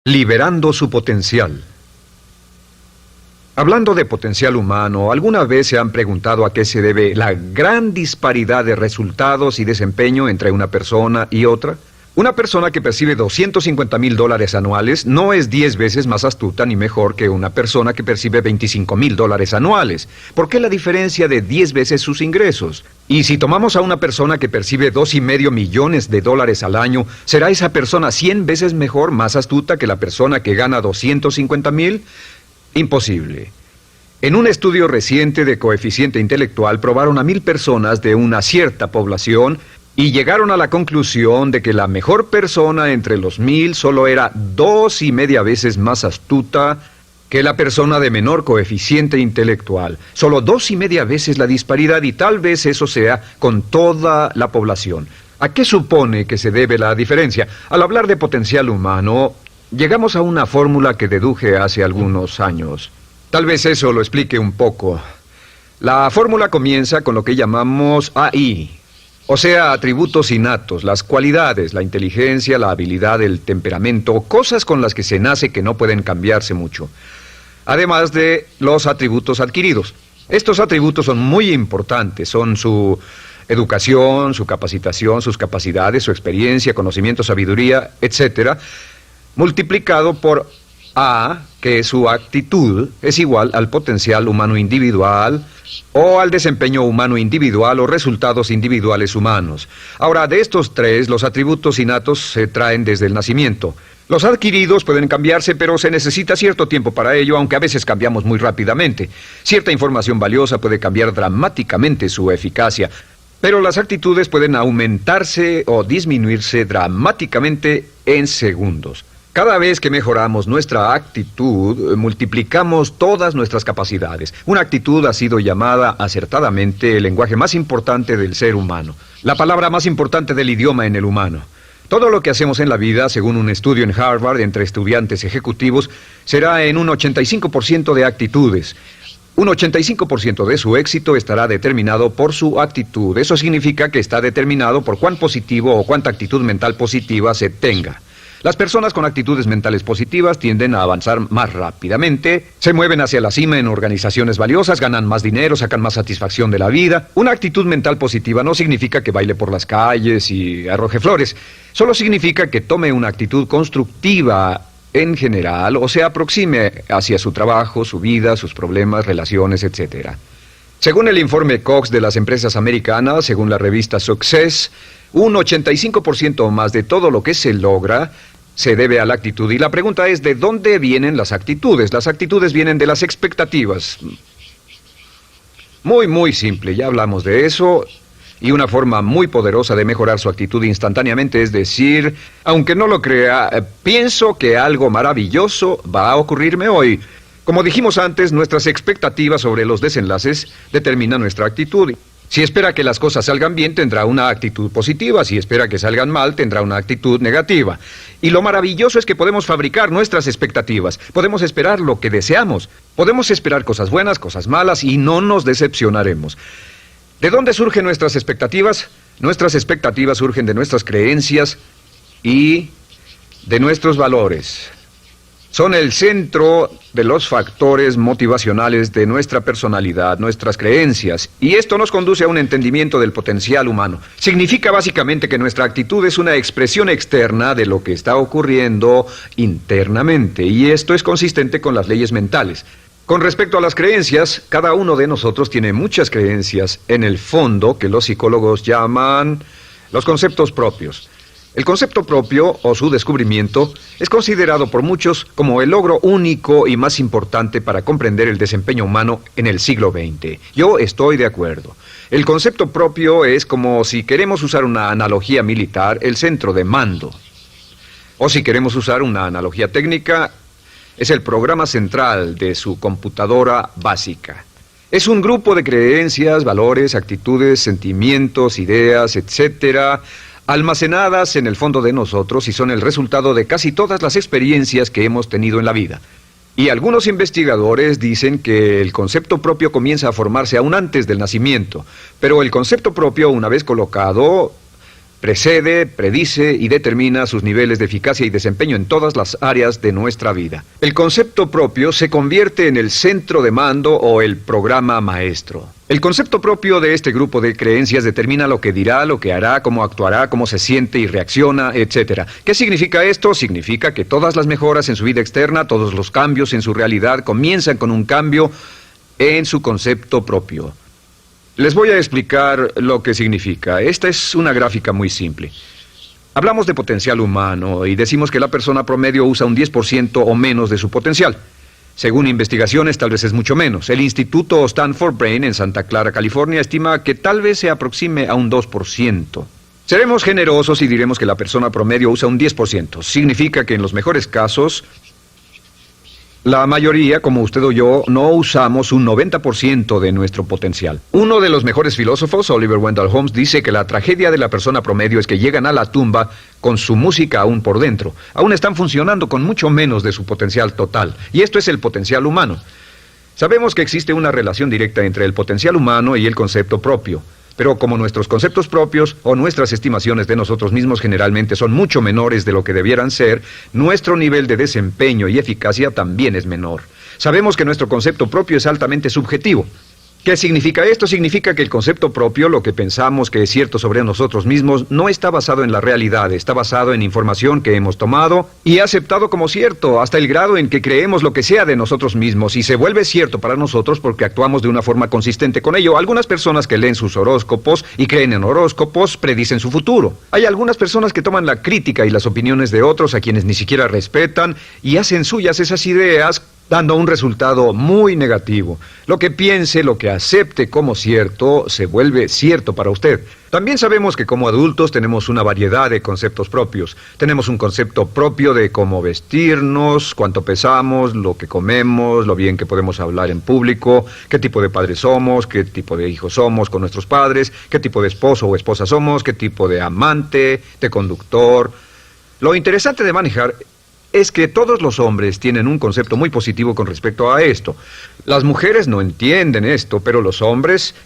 Liberando su potencial. Hablando de potencial humano, ¿alguna vez se han preguntado a qué se debe la gran disparidad de resultados y desempeño entre una persona y otra? Una persona que percibe $250,000 anuales no es 10 veces más astuta ni mejor que una persona que percibe $25,000 anuales. ¿Por qué la diferencia de 10 veces sus ingresos? Y si tomamos a una persona que percibe $2,5 millones al año, ¿será esa persona 100 veces mejor, más astuta que la persona que gana $250,000? Imposible. En un estudio reciente de coeficiente intelectual probaron a 1,000 personas de una cierta población y llegaron a la conclusión de que la mejor persona entre los 1,000 solo era 2,5 veces más astuta que la persona de menor coeficiente intelectual. Solo 2,5 veces la disparidad, y tal vez eso sea con toda la población. ¿A qué supone que se debe la diferencia? Al hablar de potencial humano, llegamos a una fórmula que deduje hace algunos años. Tal vez eso lo explique un poco. La fórmula comienza con lo que llamamos AI. O sea, atributos innatos, las cualidades, la inteligencia, la habilidad, el temperamento, cosas con las que se nace que no pueden cambiarse mucho. Además de los atributos adquiridos. Estos atributos son muy importantes, son su educación, su capacitación, sus capacidades, su experiencia, conocimiento, sabiduría, etcétera, multiplicado por A, que su actitud es igual al potencial humano individual, o al desempeño humano individual o resultados individuales humanos. Ahora, de estos tres, los atributos innatos se traen desde el nacimiento. Los adquiridos pueden cambiarse, pero se necesita cierto tiempo para ello, aunque a veces cambiamos muy rápidamente. Cierta información valiosa puede cambiar dramáticamente su eficacia, pero las actitudes pueden aumentarse o disminuirse dramáticamente en segundos. Cada vez que mejoramos nuestra actitud, multiplicamos todas nuestras capacidades. Una actitud ha sido llamada acertadamente el lenguaje más importante del ser humano, la palabra más importante del idioma en el humano. Todo lo que hacemos en la vida, según un estudio en Harvard entre estudiantes ejecutivos, será en un 85% de actitudes. Un 85% de su éxito estará determinado por su actitud. Eso significa que está determinado por cuán positivo o cuánta actitud mental positiva se tenga. Las personas con actitudes mentales positivas tienden a avanzar más rápidamente, se mueven hacia la cima en organizaciones valiosas, ganan más dinero, sacan más satisfacción de la vida. Una actitud mental positiva no significa que baile por las calles y arroje flores. Solo significa que tome una actitud constructiva en general o se aproxime hacia su trabajo, su vida, sus problemas, relaciones, etc. Según el informe Cox de las empresas americanas, según la revista Success, un 85% o más de todo lo que se logra se debe a la actitud. Y la pregunta es, ¿de dónde vienen las actitudes? Las actitudes vienen de las expectativas. Muy simple, ya hablamos de eso. Y una forma muy poderosa de mejorar su actitud instantáneamente es decir, aunque no lo crea, pienso que algo maravilloso va a ocurrirme hoy. Como dijimos antes, nuestras expectativas sobre los desenlaces determinan nuestra actitud. Si espera que las cosas salgan bien, tendrá una actitud positiva. Si espera que salgan mal, tendrá una actitud negativa. Y lo maravilloso es que podemos fabricar nuestras expectativas. Podemos esperar lo que deseamos. Podemos esperar cosas buenas, cosas malas, y no nos decepcionaremos. ¿De dónde surgen nuestras expectativas? Nuestras expectativas surgen de nuestras creencias y de nuestros valores. Son el centro de los factores motivacionales de nuestra personalidad, nuestras creencias. Y esto nos conduce a un entendimiento del potencial humano. Significa básicamente que nuestra actitud es una expresión externa de lo que está ocurriendo internamente. Y esto es consistente con las leyes mentales. Con respecto a las creencias, cada uno de nosotros tiene muchas creencias en el fondo que los psicólogos llaman los conceptos propios. El concepto propio, o su descubrimiento, es considerado por muchos como el logro único y más importante para comprender el desempeño humano en el siglo XX. Yo estoy de acuerdo. El concepto propio es como, si queremos usar una analogía militar, el centro de mando. O si queremos usar una analogía técnica, es el programa central de su computadora básica. Es un grupo de creencias, valores, actitudes, sentimientos, ideas, etcétera, almacenadas en el fondo de nosotros y son el resultado de casi todas las experiencias que hemos tenido en la vida. Y algunos investigadores dicen que el concepto propio comienza a formarse aún antes del nacimiento, pero el concepto propio, una vez colocado, precede, predice y determina sus niveles de eficacia y desempeño en todas las áreas de nuestra vida. El concepto propio se convierte en el centro de mando o el programa maestro. El concepto propio de este grupo de creencias determina lo que dirá, lo que hará, cómo actuará, cómo se siente y reacciona, etc. ¿Qué significa esto? Significa que todas las mejoras en su vida externa, todos los cambios en su realidad comienzan con un cambio en su concepto propio. Les voy a explicar lo que significa. Esta es una gráfica muy simple. Hablamos de potencial humano y decimos que la persona promedio usa un 10% o menos de su potencial. Según investigaciones, tal vez es mucho menos. El Instituto Stanford Brain en Santa Clara, California, estima que tal vez se aproxime a un 2%. Seremos generosos y diremos que la persona promedio usa un 10%. Significa que en los mejores casos, la mayoría, como usted o yo, no usamos un 90% de nuestro potencial. Uno de los mejores filósofos, Oliver Wendell Holmes, dice que la tragedia de la persona promedio es que llegan a la tumba con su música aún por dentro. Aún están funcionando con mucho menos de su potencial total. Y esto es el potencial humano. Sabemos que existe una relación directa entre el potencial humano y el concepto propio. Pero como nuestros conceptos propios o nuestras estimaciones de nosotros mismos generalmente son mucho menores de lo que debieran ser, nuestro nivel de desempeño y eficacia también es menor. Sabemos que nuestro concepto propio es altamente subjetivo. ¿Qué significa esto? Significa que el concepto propio, lo que pensamos que es cierto sobre nosotros mismos, no está basado en la realidad, está basado en información que hemos tomado y aceptado como cierto, hasta el grado en que creemos lo que sea de nosotros mismos y se vuelve cierto para nosotros porque actuamos de una forma consistente con ello. Algunas personas que leen sus horóscopos y creen en horóscopos predicen su futuro. Hay algunas personas que toman la crítica y las opiniones de otros a quienes ni siquiera respetan y hacen suyas esas ideas, dando un resultado muy negativo. Lo que piense, lo que acepte como cierto, se vuelve cierto para usted. También sabemos que como adultos tenemos una variedad de conceptos propios. Tenemos un concepto propio de cómo vestirnos, cuánto pesamos, lo que comemos, lo bien que podemos hablar en público, qué tipo de padres somos, qué tipo de hijos somos con nuestros padres, qué tipo de esposo o esposa somos, qué tipo de amante, de conductor. Lo interesante de manejar es que todos los hombres tienen un concepto muy positivo con respecto a esto. Las mujeres no entienden esto, pero los hombres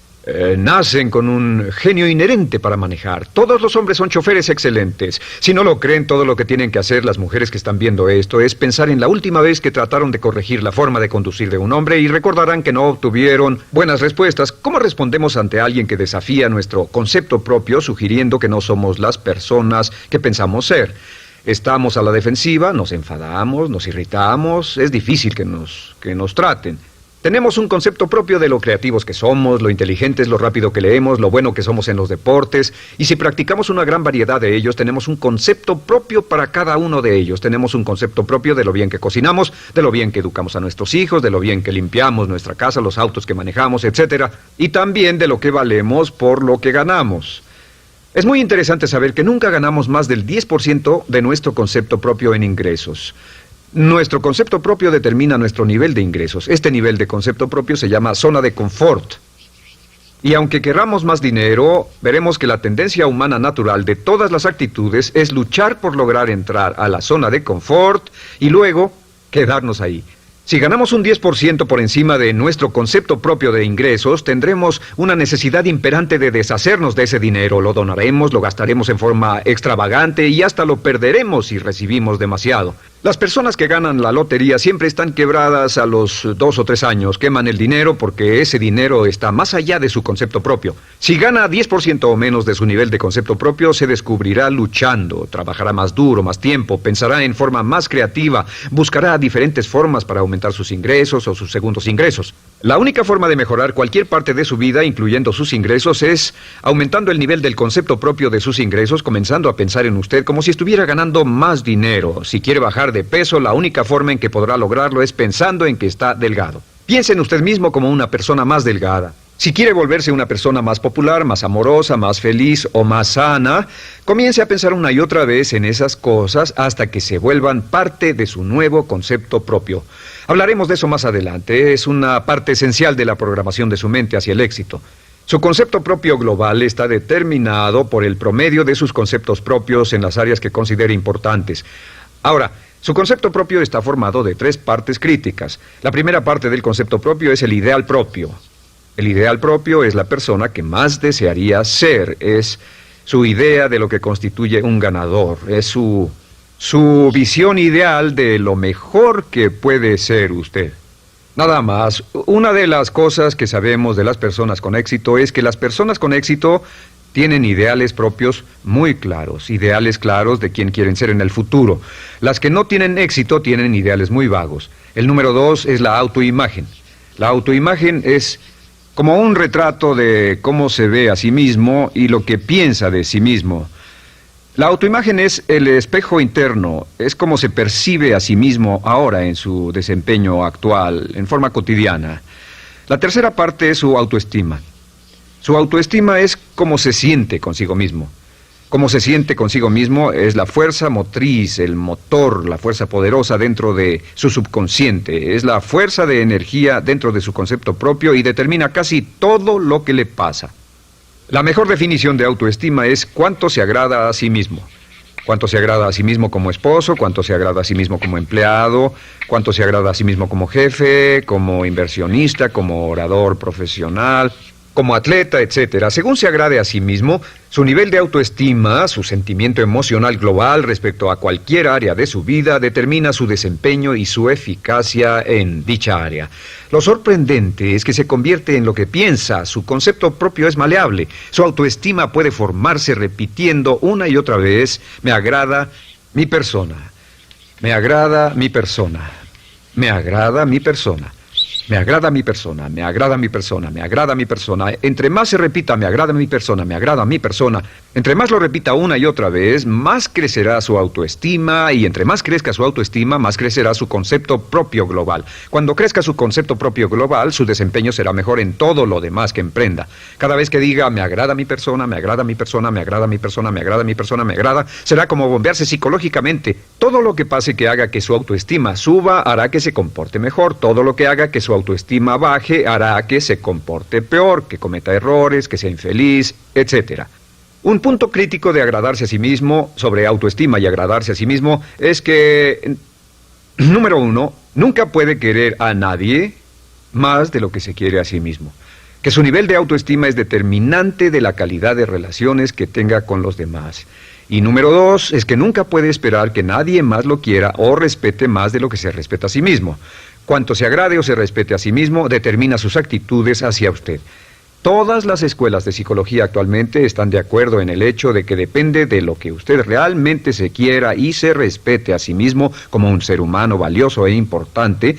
nacen con un genio inherente para manejar. Todos los hombres son choferes excelentes. Si no lo creen, todo lo que tienen que hacer las mujeres que están viendo esto es pensar en la última vez que trataron de corregir la forma de conducir de un hombre y recordarán que no obtuvieron buenas respuestas. ¿Cómo respondemos ante alguien que desafía nuestro concepto propio, sugiriendo que no somos las personas que pensamos ser? Estamos a la defensiva, nos enfadamos, nos irritamos, es difícil que nos traten. Tenemos un concepto propio de lo creativos que somos, lo inteligentes, lo rápido que leemos, lo bueno que somos en los deportes, y si practicamos una gran variedad de ellos, tenemos un concepto propio para cada uno de ellos. Tenemos un concepto propio de lo bien que cocinamos, de lo bien que educamos a nuestros hijos, de lo bien que limpiamos nuestra casa, los autos que manejamos, etc. Y también de lo que valemos por lo que ganamos. Es muy interesante saber que nunca ganamos más del 10% de nuestro concepto propio en ingresos. Nuestro concepto propio determina nuestro nivel de ingresos. Este nivel de concepto propio se llama zona de confort. Y aunque querramos más dinero, veremos que la tendencia humana natural de todas las actitudes es luchar por lograr entrar a la zona de confort y luego quedarnos ahí. Si ganamos un 10% por encima de nuestro concepto propio de ingresos, tendremos una necesidad imperante de deshacernos de ese dinero. Lo donaremos, lo gastaremos en forma extravagante y hasta lo perderemos si recibimos demasiado. Las personas que ganan la lotería siempre están quebradas a los 2 o 3 años. Queman el dinero porque ese dinero está más allá de su concepto propio. Si gana 10% o menos de su nivel de concepto propio, se descubrirá luchando, trabajará más duro, más tiempo, pensará en forma más creativa, buscará diferentes formas para aumentar sus ingresos o sus segundos ingresos. La única forma de mejorar cualquier parte de su vida, incluyendo sus ingresos, es aumentando el nivel del concepto propio de sus ingresos, comenzando a pensar en usted como si estuviera ganando más dinero. Si quiere bajar de peso, la única forma en que podrá lograrlo es pensando en que está delgado. Piense en usted mismo como una persona más delgada. Si quiere volverse una persona más popular, más amorosa, más feliz o más sana, comience a pensar una y otra vez en esas cosas hasta que se vuelvan parte de su nuevo concepto propio. Hablaremos de eso más adelante. Es una parte esencial de la programación de su mente hacia el éxito. Su concepto propio global está determinado por el promedio de sus conceptos propios en las áreas que considere importantes. Ahora, su concepto propio está formado de 3 partes críticas. La primera parte del concepto propio es el ideal propio. El ideal propio es la persona que más desearía ser, es su idea de lo que constituye un ganador, es su visión ideal de lo mejor que puede ser usted. Nada más, una de las cosas que sabemos de las personas con éxito es que las personas con éxito tienen ideales propios muy claros, ideales claros de quién quieren ser en el futuro. Las que no tienen éxito tienen ideales muy vagos. El número 2 es la autoimagen. La autoimagen es como un retrato de cómo se ve a sí mismo y lo que piensa de sí mismo. La autoimagen es el espejo interno, es como se percibe a sí mismo ahora en su desempeño actual, en forma cotidiana. La tercera parte es su autoestima. Su autoestima es cómo se siente consigo mismo. Cómo se siente consigo mismo es la fuerza motriz, el motor, la fuerza poderosa dentro de su subconsciente. Es la fuerza de energía dentro de su concepto propio y determina casi todo lo que le pasa. La mejor definición de autoestima es cuánto se agrada a sí mismo. Cuánto se agrada a sí mismo como esposo, cuánto se agrada a sí mismo como empleado, cuánto se agrada a sí mismo como jefe, como inversionista, como orador profesional, como atleta, etcétera. Según se agrade a sí mismo, su nivel de autoestima, su sentimiento emocional global respecto a cualquier área de su vida, determina su desempeño y su eficacia en dicha área. Lo sorprendente es que se convierte en lo que piensa, su concepto propio es maleable, su autoestima puede formarse repitiendo una y otra vez, me agrada mi persona, me agrada mi persona, me agrada mi persona. Me agrada mi persona, me agrada mi persona, me agrada mi persona. Entre más se repita, me agrada mi persona, me agrada mi persona, entre más lo repita una y otra vez, más crecerá su autoestima y entre más crezca su autoestima, más crecerá su concepto propio global. Cuando crezca su concepto propio global, su desempeño será mejor en todo lo demás que emprenda. Cada vez que diga, me agrada mi persona, me agrada mi persona, me agrada mi persona, me agrada mi persona, me agrada, será como bombearse psicológicamente. Todo lo que pase que haga que su autoestima suba, hará que se comporte mejor. Todo lo que haga que su autoestima baje hará que se comporte peor, que cometa errores, que sea infeliz, etc. Un punto crítico de agradarse a sí mismo, sobre autoestima y agradarse a sí mismo, es que, número 1, nunca puede querer a nadie más de lo que se quiere a sí mismo. Que su nivel de autoestima es determinante de la calidad de relaciones que tenga con los demás. Y número 2, es que nunca puede esperar que nadie más lo quiera o respete más de lo que se respeta a sí mismo. Cuanto se agrade o se respete a sí mismo, determina sus actitudes hacia usted. Todas las escuelas de psicología actualmente están de acuerdo en el hecho de que depende de lo que usted realmente se quiera y se respete a sí mismo como un ser humano valioso e importante,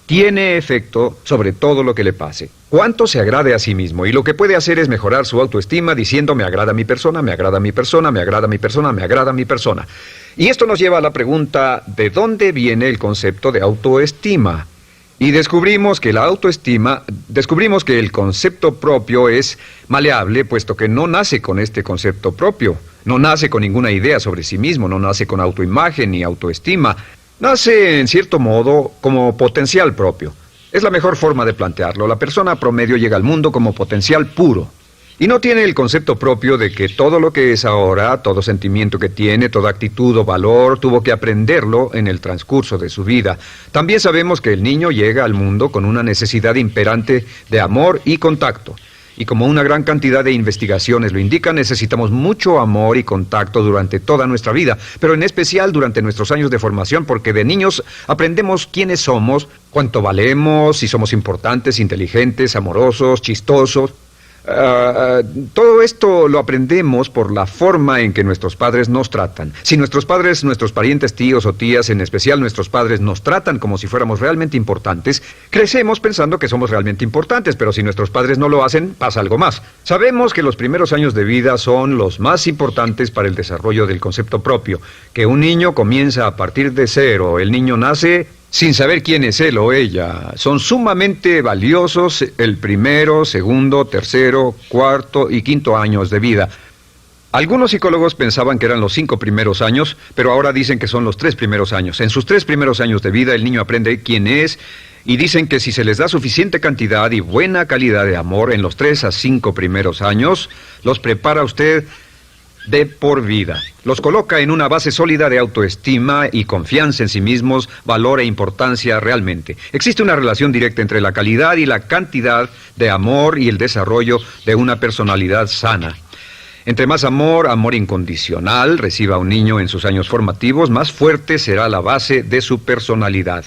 tiene efecto sobre todo lo que le pase. Cuánto se agrade a sí mismo, y lo que puede hacer es mejorar su autoestima diciendo me agrada mi persona, me agrada mi persona, me agrada mi persona, me agrada mi persona. Y esto nos lleva a la pregunta, ¿de dónde viene el concepto de autoestima? Y descubrimos que el concepto propio es maleable, puesto que no nace con este concepto propio, no nace con ninguna idea sobre sí mismo, no nace con autoimagen ni autoestima. Nace, en cierto modo, como potencial propio. Es la mejor forma de plantearlo. La persona promedio llega al mundo como potencial puro. Y no tiene el concepto propio de que todo lo que es ahora, todo sentimiento que tiene, toda actitud o valor, tuvo que aprenderlo en el transcurso de su vida. También sabemos que el niño llega al mundo con una necesidad imperante de amor y contacto. Y como una gran cantidad de investigaciones lo indican, necesitamos mucho amor y contacto durante toda nuestra vida, pero en especial durante nuestros años de formación, porque de niños aprendemos quiénes somos, cuánto valemos, si somos importantes, inteligentes, amorosos, chistosos. Todo esto lo aprendemos por la forma en que nuestros padres nos tratan. Si nuestros padres, nuestros parientes, tíos o tías, en especial nuestros padres, nos tratan como si fuéramos realmente importantes, crecemos pensando que somos realmente importantes, pero si nuestros padres no lo hacen, pasa algo más. Sabemos que los primeros años de vida son los más importantes para el desarrollo del concepto propio, que un niño comienza a partir de cero. El niño nace sin saber quién es él o ella. Son sumamente valiosos el primero, segundo, tercero, cuarto y quinto años de vida. Algunos psicólogos pensaban que eran los 5 primeros años, pero ahora dicen que son los 3 primeros años. En sus 3 primeros años de vida el niño aprende quién es y dicen que si se les da suficiente cantidad y buena calidad de amor en los 3 a 5 primeros años, los prepara usted de por vida. Los coloca en una base sólida de autoestima y confianza en sí mismos, valor e importancia realmente. Existe una relación directa entre la calidad y la cantidad de amor y el desarrollo de una personalidad sana. Entre más amor, amor incondicional, reciba un niño en sus años formativos, más fuerte será la base de su personalidad.